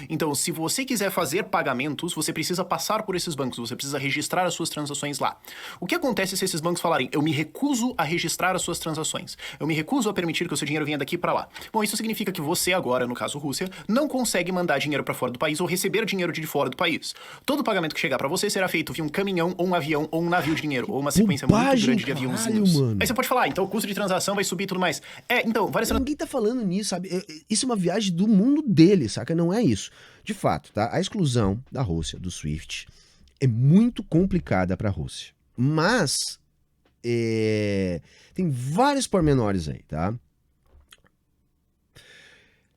Então, se você quiser fazer pagamentos, você precisa passar por esses bancos, você precisa registrar as suas transações lá. O que acontece se esses bancos falarem, eu me recuso a registrar as suas transações, eu me recuso a permitir que o seu dinheiro venha daqui para lá? Bom, isso significa que você agora, no caso Rússia, não consegue mandar dinheiro para fora do país ou receber dinheiro de fora do país. Todo pagamento que chegar para você será feito via um caminhão, ou um avião, ou um navio de dinheiro, ou uma sequência muito Bobagem, grande de caralho, aviãozinhos. mano. Aí você pode falar, então o custo de transação vai subir e tudo mais. Então, várias Ninguém tá falando nisso, sabe? Isso é uma viagem do mundo dele, saca? Não é isso. De fato, tá? A exclusão da Rússia do SWIFT é muito complicada para a Rússia. Mas tem vários pormenores aí, tá?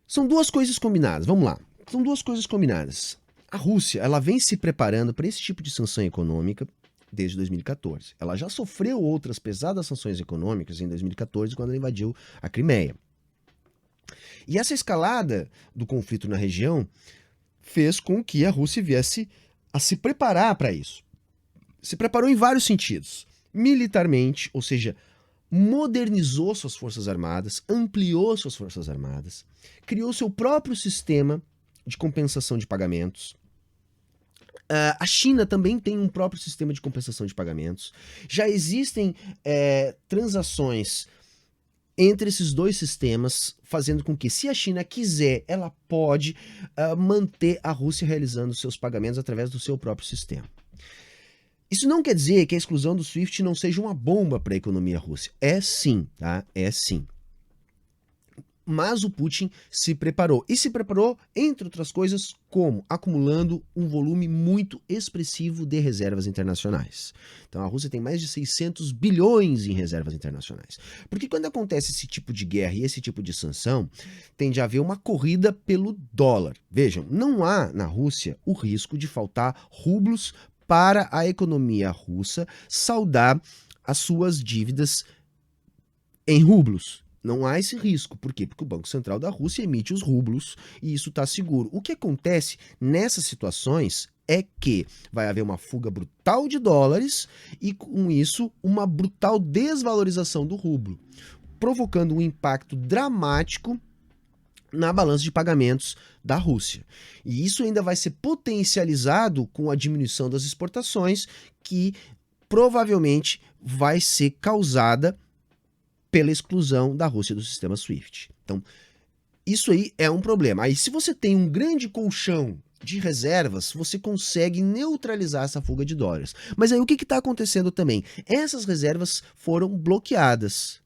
São duas coisas combinadas. Vamos lá. São duas coisas combinadas. A Rússia, ela vem se preparando para esse tipo de sanção econômica desde 2014. Ela já sofreu outras pesadas sanções econômicas em 2014, quando ela invadiu a Crimeia. E essa escalada do conflito na região fez com que a Rússia viesse a se preparar para isso. Se preparou em vários sentidos. Militarmente, ou seja, modernizou suas forças armadas, ampliou suas forças armadas, criou seu próprio sistema de compensação de pagamentos. A China também tem um próprio sistema de compensação de pagamentos. Já existem transações entre esses dois sistemas, fazendo com que, se a China quiser, ela pode manter a Rússia realizando seus pagamentos através do seu próprio sistema. Isso não quer dizer que a exclusão do SWIFT não seja uma bomba para a economia russa. É sim, tá? É sim. Mas o Putin se preparou. E se preparou, entre outras coisas, como? Acumulando um volume muito expressivo de reservas internacionais. Então a Rússia tem mais de 600 bilhões em reservas internacionais. Porque quando acontece esse tipo de guerra e esse tipo de sanção, tende a haver uma corrida pelo dólar. Vejam, não há na Rússia o risco de faltar rublos para a economia russa saldar as suas dívidas em rublos. Não há esse risco. Por quê? Porque o Banco Central da Rússia emite os rublos e isso está seguro. O que acontece nessas situações é que vai haver uma fuga brutal de dólares e, com isso, uma brutal desvalorização do rublo, provocando um impacto dramático na balança de pagamentos da Rússia. E isso ainda vai ser potencializado com a diminuição das exportações, que provavelmente vai ser causada pela exclusão da Rússia do sistema SWIFT. Então, isso aí é um problema. Aí, se você tem um grande colchão de reservas, você consegue neutralizar essa fuga de dólares. Mas aí, o que está acontecendo também? Essas reservas foram bloqueadas.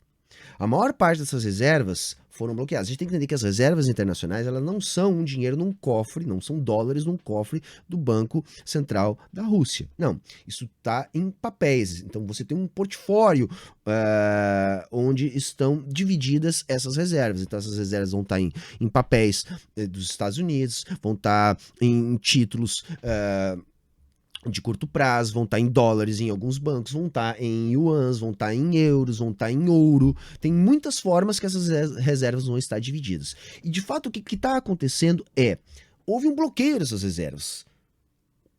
A maior parte dessas reservas foram bloqueadas. A gente tem que entender que as reservas internacionais, elas não são um dinheiro num cofre, não são dólares num cofre do Banco Central da Rússia. Não, isso está em papéis. Então você tem um portfólio onde estão divididas essas reservas. Então essas reservas vão estar em papéis dos Estados Unidos, vão estar em títulos de curto prazo, vão estar em dólares em alguns bancos, vão estar em yuans, vão estar em euros, vão estar em ouro. Tem muitas formas que essas reservas vão estar divididas. E de fato o que está acontecendo houve um bloqueio dessas reservas.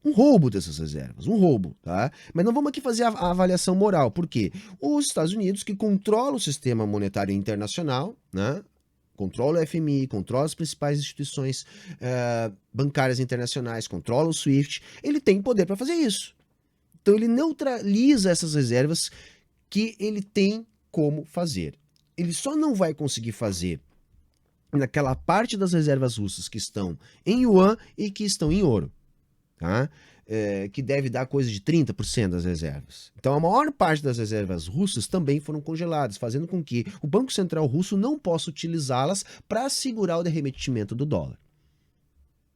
Um roubo dessas reservas, um roubo, tá? Mas não vamos aqui fazer a avaliação moral, por quê? Os Estados Unidos, que controla o sistema monetário internacional, né? Controla o FMI, controla as principais instituições bancárias internacionais, controla o SWIFT, ele tem poder para fazer isso. Então ele neutraliza essas reservas que ele tem como fazer. Ele só não vai conseguir fazer naquela parte das reservas russas que estão em yuan e que estão em ouro, tá? Que deve dar coisa de 30% das reservas. Então a maior parte das reservas russas também foram congeladas, fazendo com que o Banco Central russo não possa utilizá-las para assegurar o derretimento do dólar.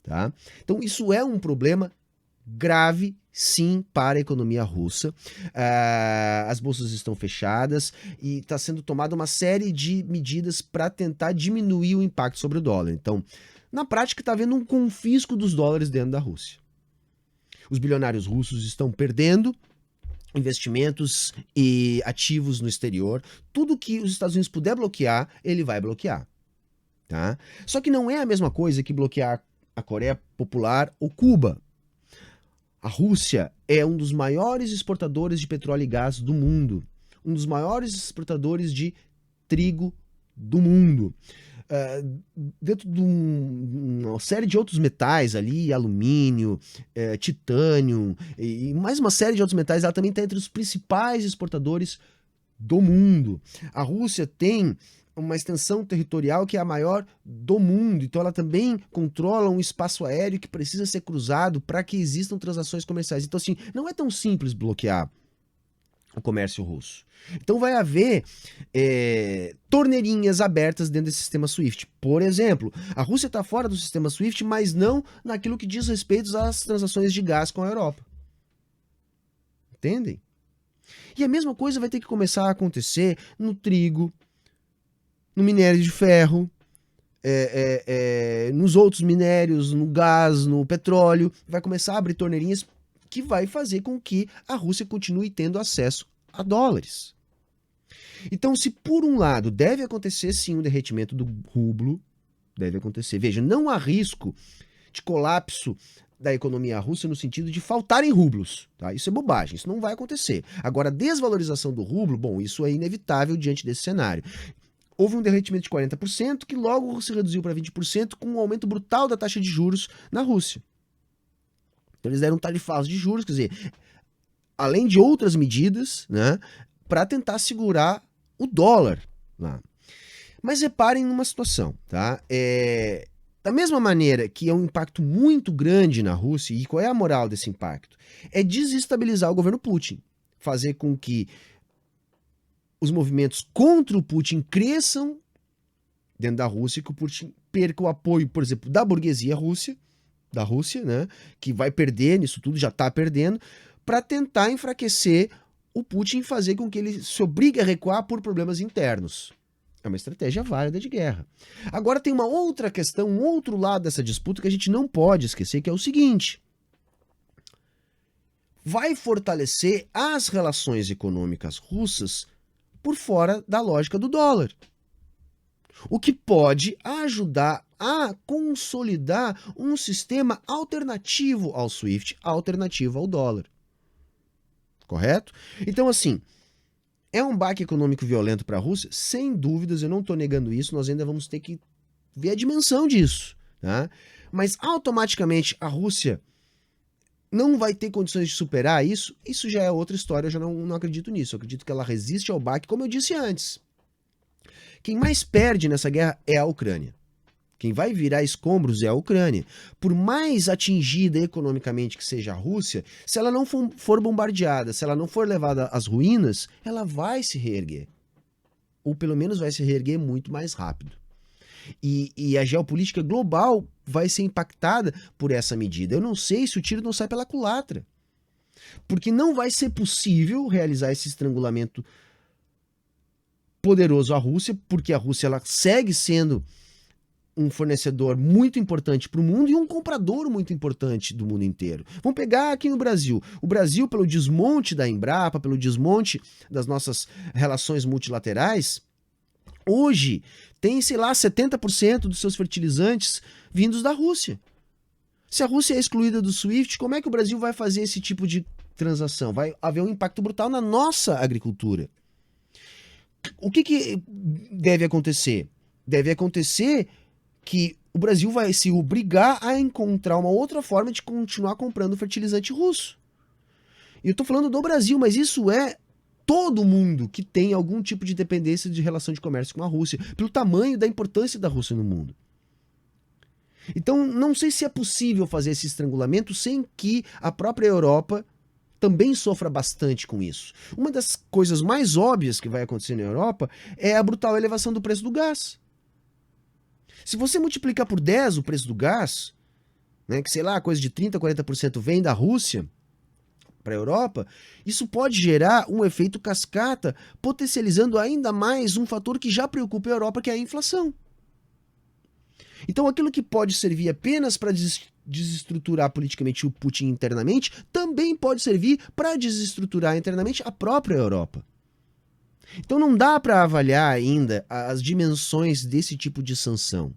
Tá? Então isso é um problema grave, sim, para a economia russa. As bolsas estão fechadas e está sendo tomada uma série de medidas para tentar diminuir o impacto sobre o dólar. Então, na prática, está havendo um confisco dos dólares dentro da Rússia. Os bilionários russos estão perdendo investimentos e ativos no exterior. Tudo que os Estados Unidos puder bloquear, ele vai bloquear. Tá? Só que não é a mesma coisa que bloquear a Coreia Popular ou Cuba. A Rússia é um dos maiores exportadores de petróleo e gás do mundo. Um dos maiores exportadores de trigo do mundo. dentro de uma série de outros metais ali, alumínio, titânio e mais uma série de outros metais, ela também está entre os principais exportadores do mundo. A Rússia tem uma extensão territorial que é a maior do mundo, então ela também controla um espaço aéreo que precisa ser cruzado para que existam transações comerciais. Então, assim, não é tão simples bloquear o comércio russo. Então vai haver torneirinhas abertas dentro desse sistema SWIFT. Por exemplo, a Rússia está fora do sistema SWIFT, mas não naquilo que diz respeito às transações de gás com a Europa. Entendem? E a mesma coisa vai ter que começar a acontecer no trigo, no minério de ferro, nos outros minérios, no gás, no petróleo. Vai começar a abrir torneirinhas que vai fazer com que a Rússia continue tendo acesso a dólares. Então, se por um lado deve acontecer sim um derretimento do rublo, deve acontecer. Veja, não há risco de colapso da economia russa no sentido de faltarem rublos, tá? Isso é bobagem, isso não vai acontecer. Agora, a desvalorização do rublo, bom, isso é inevitável diante desse cenário. Houve um derretimento de 40%, que logo se reduziu para 20%, com um aumento brutal da taxa de juros na Rússia. Então, eles deram tarifas de juros, quer dizer, além de outras medidas, né, para tentar segurar o dólar lá. Mas reparem numa situação, tá? Da mesma maneira que é um impacto muito grande na Rússia, e qual é a moral desse impacto? É desestabilizar o governo Putin, fazer com que os movimentos contra o Putin cresçam dentro da Rússia, que o Putin perca o apoio, por exemplo, da burguesia da Rússia, né, que vai perder nisso tudo, já está perdendo, para tentar enfraquecer o Putin e fazer com que ele se obrigue a recuar por problemas internos. É uma estratégia válida de guerra. Agora tem uma outra questão, um outro lado dessa disputa que a gente não pode esquecer, que é o seguinte: vai fortalecer as relações econômicas russas por fora da lógica do dólar. O que pode ajudar a consolidar um sistema alternativo ao SWIFT, alternativo ao dólar. Correto? Então, assim, é um baque econômico violento para a Rússia? Sem dúvidas, eu não estou negando isso, nós ainda vamos ter que ver a dimensão disso. Tá? Mas automaticamente a Rússia não vai ter condições de superar isso? Isso já é outra história, eu já não acredito nisso. Eu acredito que ela resiste ao baque, como eu disse antes. Quem mais perde nessa guerra é a Ucrânia. Quem vai virar escombros é a Ucrânia. Por mais atingida economicamente que seja a Rússia, se ela não for bombardeada, se ela não for levada às ruínas, ela vai se reerguer. Ou pelo menos vai se reerguer muito mais rápido. E a geopolítica global vai ser impactada por essa medida. Eu não sei se o tiro não sai pela culatra. Porque não vai ser possível realizar esse estrangulamento poderoso à Rússia, porque a Rússia ela segue sendo um fornecedor muito importante para o mundo e um comprador muito importante do mundo inteiro. Vamos pegar aqui no Brasil. O Brasil, pelo desmonte da Embrapa, pelo desmonte das nossas relações multilaterais, hoje tem, sei lá, 70% dos seus fertilizantes vindos da Rússia. Se a Rússia é excluída do SWIFT, como é que o Brasil vai fazer esse tipo de transação? Vai haver um impacto brutal na nossa agricultura. O que deve acontecer? Deve acontecer que o Brasil vai se obrigar a encontrar uma outra forma de continuar comprando fertilizante russo. E eu estou falando do Brasil, mas isso é todo mundo que tem algum tipo de dependência de relação de comércio com a Rússia, pelo tamanho da importância da Rússia no mundo. Então, não sei se é possível fazer esse estrangulamento sem que a própria Europa também sofra bastante com isso. Uma das coisas mais óbvias que vai acontecer na Europa é a brutal elevação do preço do gás. Se você multiplicar por 10 o preço do gás, né, que sei lá, coisa de 30%, 40% vem da Rússia para a Europa, isso pode gerar um efeito cascata, potencializando ainda mais um fator que já preocupa a Europa, que é a inflação. Então aquilo que pode servir apenas para desestruturar politicamente o Putin internamente, também pode servir para desestruturar internamente a própria Europa. Então não dá para avaliar ainda as dimensões desse tipo de sanção.